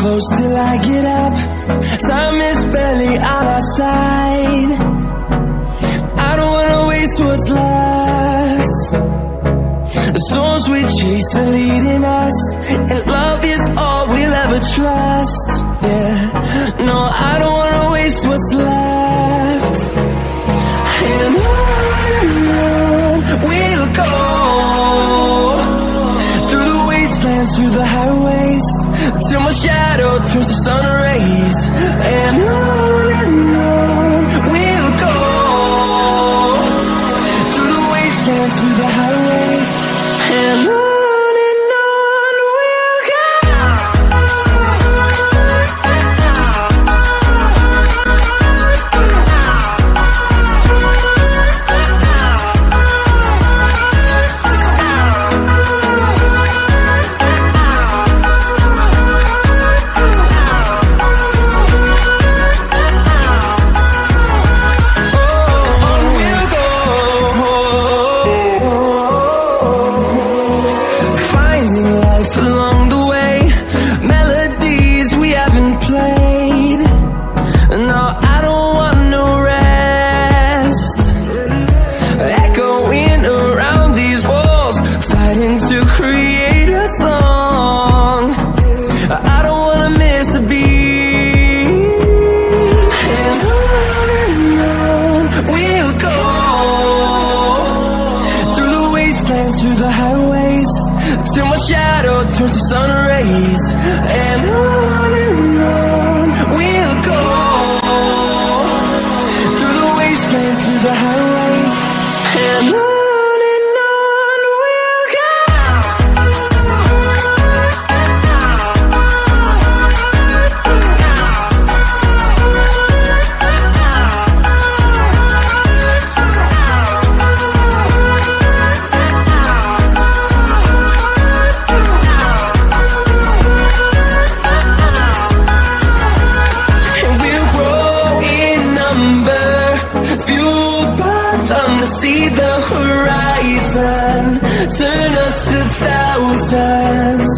close till I get up. Time is barely on our side. I don't wanna waste what's left. The storms we chase are leading us, and love is all we'll ever trust. Yeah, no, I don't wanna waste what's left. And on we'll go, through the wastelands, through the highways, till my shadow turns to sun rays. And on we'll go, through the wastelands, through the highways, and on we'll go. Through the highways, till my shadow turns to sun rays. And on we'll go, through the wastelands, through the highways, and on we'll go. See the horizon, turn us to thousands,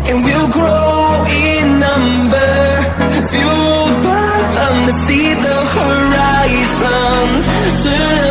and we'll grow in number, fueled by them to see the horizon, turn